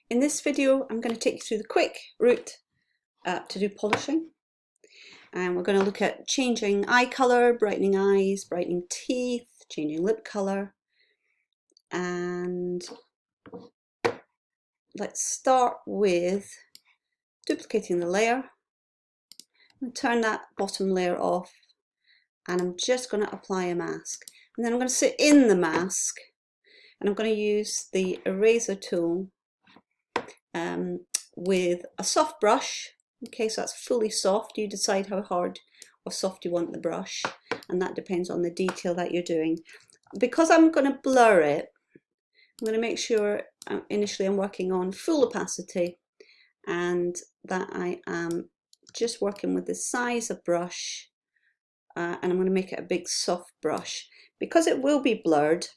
In this video, I'm going to take you through the quick route to do polishing. And we're going to look at changing eye colour, brightening eyes, brightening teeth, changing lip colour. And let's start with duplicating the layer. I'm going to turn that bottom layer off and I'm just going to apply a mask. And then I'm going to sit in the mask and I'm going to use the eraser tool with a soft brush. Okay, so that's fully soft. You decide how hard or soft you want the brush, and that depends on the detail that you're doing. Because I'm going to blur it, I'm going to make sure initially I'm working on full opacity and that I am just working with the size of brush, and I'm going to make it a big soft brush. Because it will be blurred,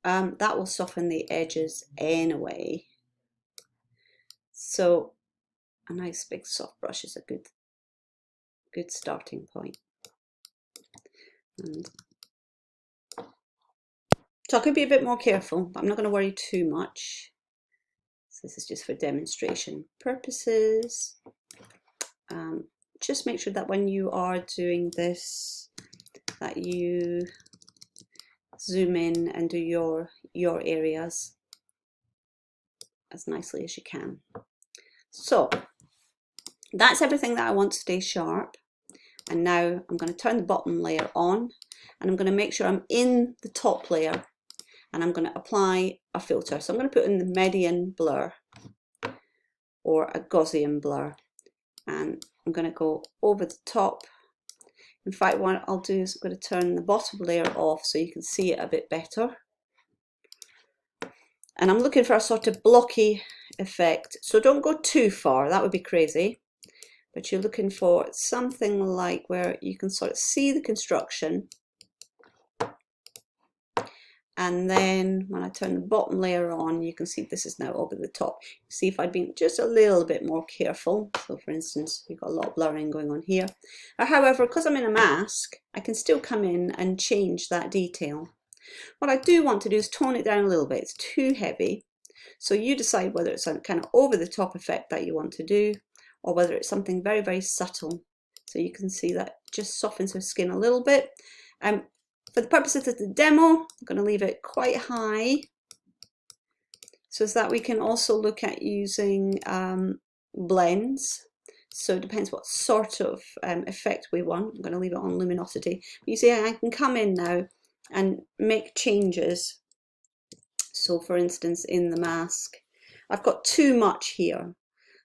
that will soften the edges anyway. So a nice big soft brush is a good starting point. And so I could be a bit more careful, but I'm not going to worry too much. So this is just for demonstration purposes. Just make sure that when you are doing this, that you zoom in and do your areas as nicely as you can. So that's everything that I want to stay sharp. And now I'm going to turn the bottom layer on and I'm going to make sure I'm in the top layer and I'm going to apply a filter. So I'm going to put in the median blur or a Gaussian blur, and I'm going to go over the top. In fact, what I'll do is I'm going to turn the bottom layer off so you can see it a bit better. And I'm looking for a sort of blocky effect. So don't go too far, that would be crazy. But you're looking for something like where you can sort of see the construction. And then when I turn the bottom layer on, you can see this is now over the top. See if I'd been just a little bit more careful. So for instance, we've got a lot of blurring going on here. However, because I'm in a mask, I can still come in and change that detail. What I do want to do is tone it down a little bit. It's too heavy. So you decide whether it's a kind of over the top effect that you want to do, or whether it's something very, very subtle. So you can see that just softens her skin a little bit. For the purposes of the demo, I'm going to leave it quite high so that we can also look at using blends. So it depends what sort of effect we want. I'm going to leave it on luminosity. But you see, I can come in now and make changes. So for instance, in the mask, I've got too much here.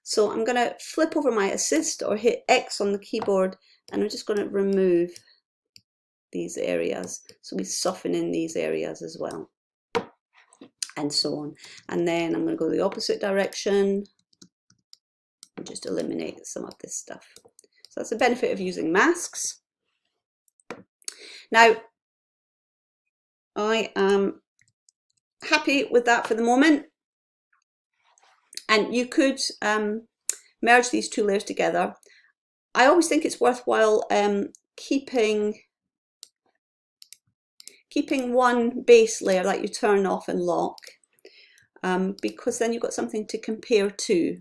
So I'm going to flip over my assist or hit X on the keyboard and I'm just going to remove these areas. So we soften in these areas as well, and so on. And then I'm going to go the opposite direction and just eliminate some of this stuff. So that's the benefit of using masks. Now, I am happy with that for the moment. And you could merge these two layers together. I always think it's worthwhile keeping one base layer that you turn off and lock, because then you've got something to compare to.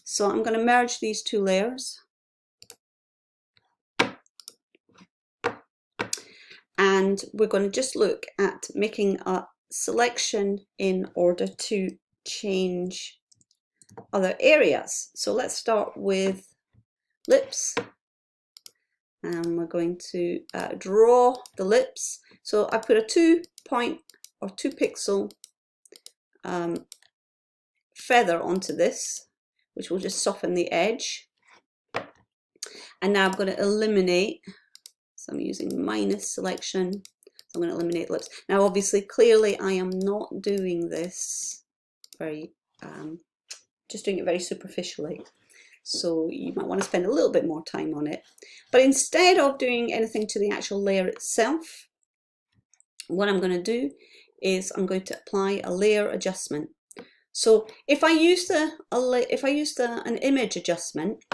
So I'm going to merge these two layers. And we're going to just look at making a selection in order to change other areas. So let's start with lips. And we're going to draw the lips. So I put a 2 point or 2 pixel feather onto this, which will just soften the edge. And now I'm going to eliminate, so I'm using minus selection, so I'm going to eliminate lips. Now obviously, clearly I am not doing this very, just doing it very superficially. So you might want to spend a little bit more time on it. But instead of doing anything to the actual layer itself, what I'm going to do is I'm going to apply a layer adjustment. So if I use an image adjustment,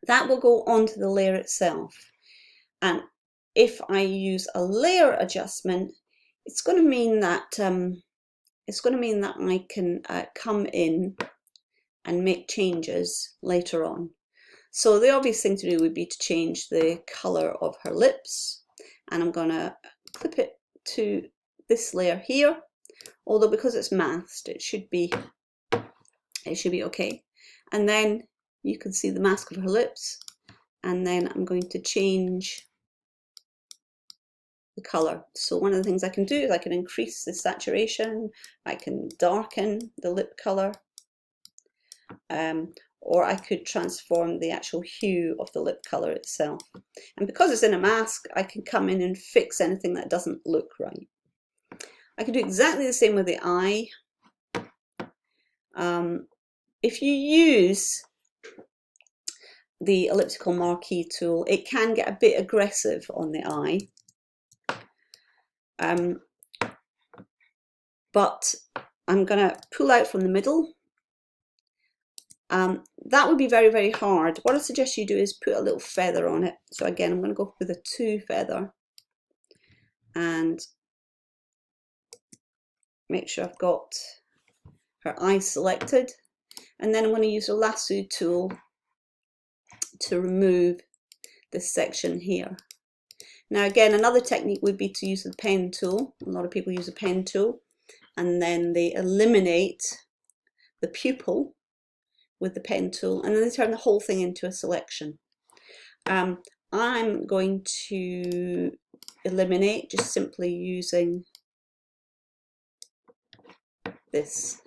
that will go onto the layer itself. And if I use a layer adjustment, it's going to mean that it's going to mean that I can come in and make changes later on. So the obvious thing to do would be to change the colour of her lips, and I'm going to clip it to this layer here, although because it's masked it should be okay. And then you can see the mask of her lips, and then I'm going to change the colour. So one of the things I can do is I can increase the saturation, I can darken the lip colour, or I could transform the actual hue of the lip colour itself. And because it's in a mask, I can come in and fix anything that doesn't look right. I can do exactly the same with the eye. If you use the elliptical marquee tool, it can get a bit aggressive on the eye. But I'm going to pull out from the middle. That would be very, very hard. What I suggest you do is put a little feather on it. So again, I'm going to go with a 2 feather and make sure I've got her eye selected. And then I'm going to use a lasso tool to remove this section here. Now again, another technique would be to use the pen tool. A lot of people use a pen tool, and then they eliminate the pupil with the pen tool, and then they turn the whole thing into a selection. I'm going to eliminate just simply using this,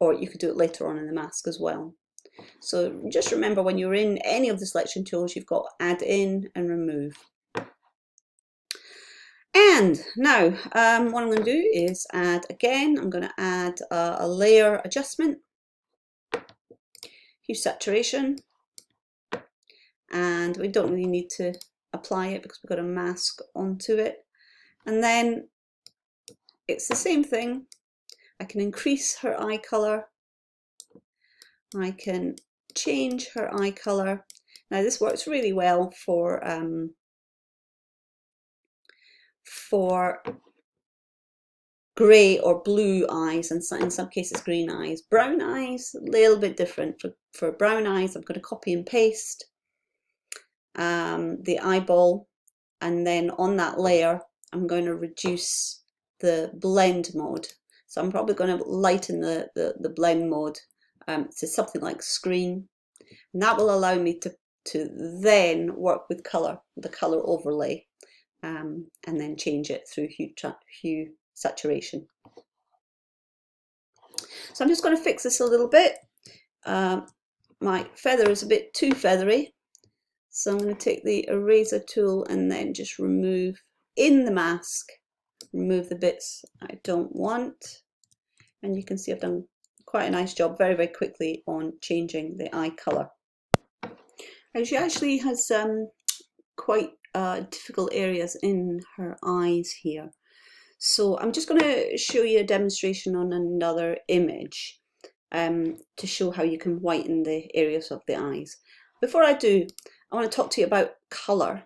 or you could do it later on in the mask as well. So just remember, when you're in any of the selection tools, you've got add in and remove. And now what I'm going to do is add, again, I'm going to add a layer adjustment, hue saturation, and we don't really need to apply it because we've got a mask onto it. And then it's the same thing. I can increase her eye colour, I can change her eye colour. Now this works really well for grey or blue eyes, and in some cases green eyes. Brown eyes, a little bit different. For brown eyes, I'm going to copy and paste the eyeball, and then on that layer I'm going to reduce the blend mode. So I'm probably going to lighten the blend mode to something like screen, and that will allow me to then work with colour, the colour overlay, and then change it through hue saturation. So I'm just going to fix this a little bit. My feather is a bit too feathery, so I'm going to take the eraser tool and then just remove in the mask, remove the bits I don't want, and you can see I've done quite a nice job very, very quickly on changing the eye colour. And she actually has quite difficult areas in her eyes here. So I'm just going to show you a demonstration on another image to show how you can whiten the areas of the eyes. Before I do, I want to talk to you about colour.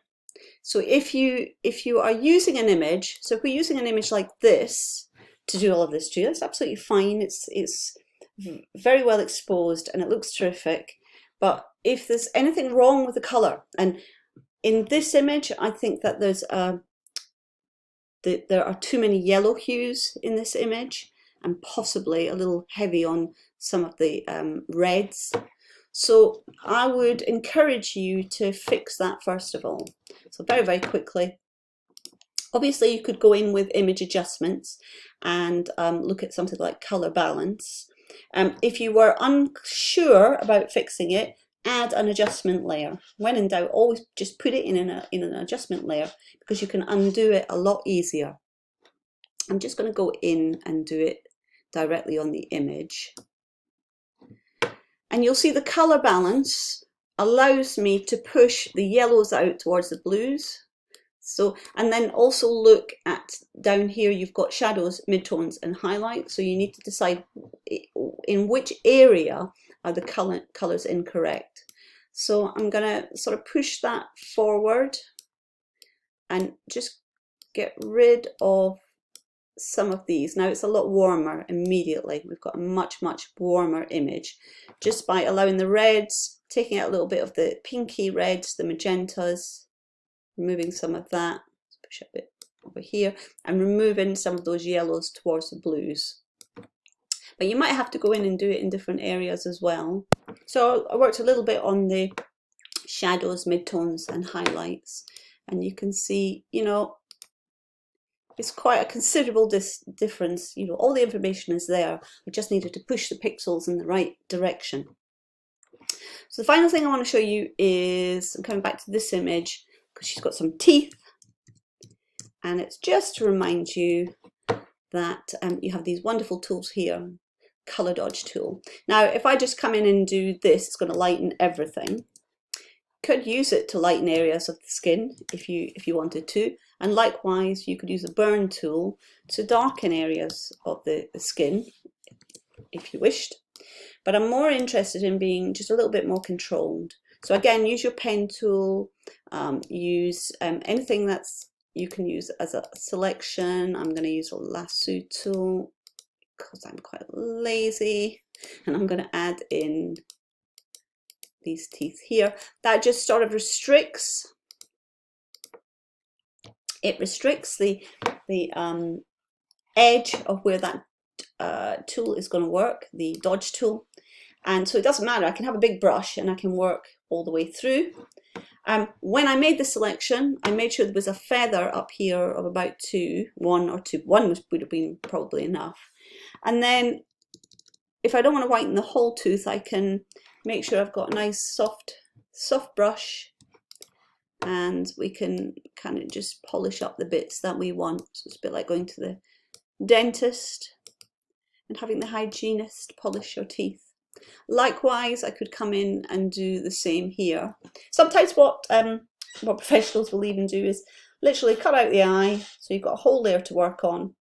So if you are using an image, so if we're using an image like this to do all of this too, that's absolutely fine. It's very well exposed and it looks terrific. But if there's anything wrong with the colour, and in this image I think that there are too many yellow hues in this image, and possibly a little heavy on some of the reds. So I would encourage you to fix that first of all. So very, very quickly. Obviously you could go in with image adjustments and look at something like colour balance. If you were unsure about fixing it, add an adjustment layer. When in doubt, always just put it in an adjustment layer, because you can undo it a lot easier. I'm just going to go in and do it directly on the image. And you'll see the colour balance allows me to push the yellows out towards the blues. So, and then also look at down here, you've got shadows, midtones and highlights. So you need to decide in which area are the colours incorrect. So I'm going to sort of push that forward and just get rid of some of these. Now it's a lot warmer immediately. We've got a much warmer image just by allowing the reds, taking out a little bit of the pinky reds, the magentas, removing some of that. Let's push a bit over here and removing some of those yellows towards the blues. But you might have to go in and do it in different areas as well. So I worked a little bit on the shadows, midtones and highlights, and you can see, you know, it's quite a considerable difference. You know, all the information is there. I just needed to push the pixels in the right direction. So the final thing I want to show you is, I'm coming back to this image because she's got some teeth, and it's just to remind you that you have these wonderful tools here. Color dodge tool. Now if I just come in and do this, it's going to lighten everything. Could use it to lighten areas of the skin if you wanted to, and likewise you could use the burn tool to darken areas of the skin if you wished. But I'm more interested in being just a little bit more controlled. So again, use your pen tool, use anything that's you can use as a selection. I'm going to use a lasso tool because I'm quite lazy, and I'm going to add in these teeth here. That just sort of restricts, it restricts the edge of where that tool is going to work, the dodge tool. And so it doesn't matter, I can have a big brush and I can work all the way through. When I made the selection, I made sure there was a feather up here of about one or two. One would have been probably enough. And then if I don't want to whiten the whole tooth, I can make sure I've got a nice soft brush, and we can kind of just polish up the bits that we want. So it's a bit like going to the dentist and having the hygienist polish your teeth. Likewise, I could come in and do the same here. Sometimes what professionals will even do is literally cut out the eye, so you've got a whole layer to work on,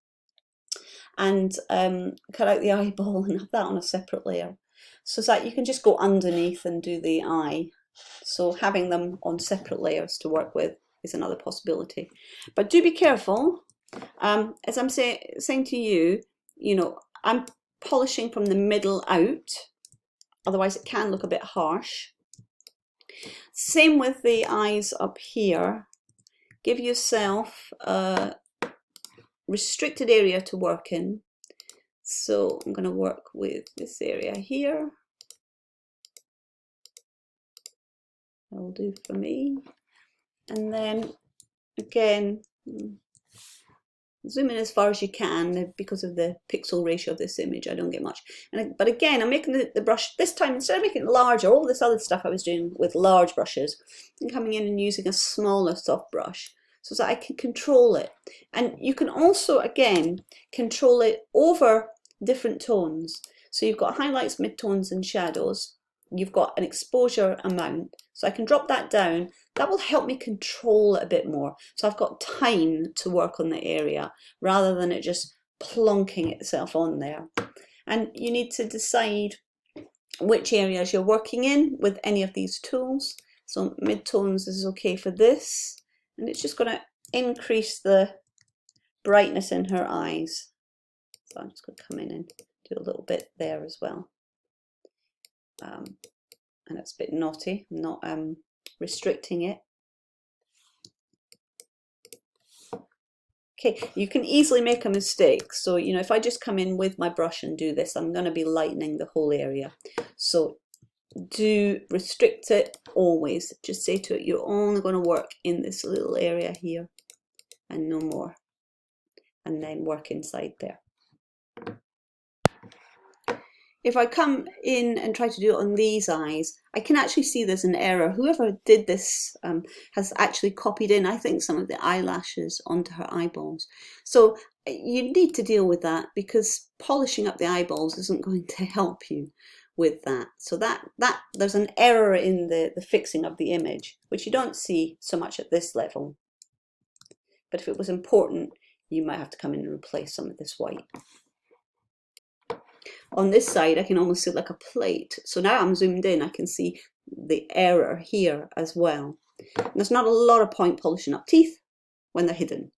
and cut out the eyeball and have that on a separate layer, so that you can just go underneath and do the eye. So having them on separate layers to work with is another possibility. But do be careful. As I'm saying to you, you know, I'm polishing from the middle out, otherwise it can look a bit harsh. Same with the eyes up here. Give yourself a restricted area to work in. So I'm going to work with this area here. That'll do for me. And then again, zoom in as far as you can. Because of the pixel ratio of this image, I don't get much. But again, I'm making the brush this time, instead of making it larger, all this other stuff I was doing with large brushes, I'm coming in and using a smaller soft brush so that I can control it. And you can also, again, control it over different tones. So you've got highlights, midtones and shadows. You've got an exposure amount. So I can drop that down. That will help me control it a bit more. So I've got time to work on the area rather than it just plonking itself on there. And you need to decide which areas you're working in with any of these tools. So midtones is okay for this. And it's just going to increase the brightness in her eyes. So I'm just going to come in and do a little bit there as well. And it's a bit naughty. I'm not restricting it. Okay, you can easily make a mistake. So, you know, if I just come in with my brush and do this, I'm going to be lightening the whole area. So do restrict it always. Just say to it, you're only going to work in this little area here and no more. And then work inside there. If I come in and try to do it on these eyes, I can actually see there's an error. Whoever did this has actually copied in, I think, some of the eyelashes onto her eyeballs. So you need to deal with that, because polishing up the eyeballs isn't going to help you with that. So that there's an error in the fixing of the image, which you don't see so much at this level. But if it was important, you might have to come in and replace some of this white. On this side, I can almost see like a plate. So now I'm zoomed in, I can see the error here as well. And there's not a lot of point polishing up teeth when they're hidden.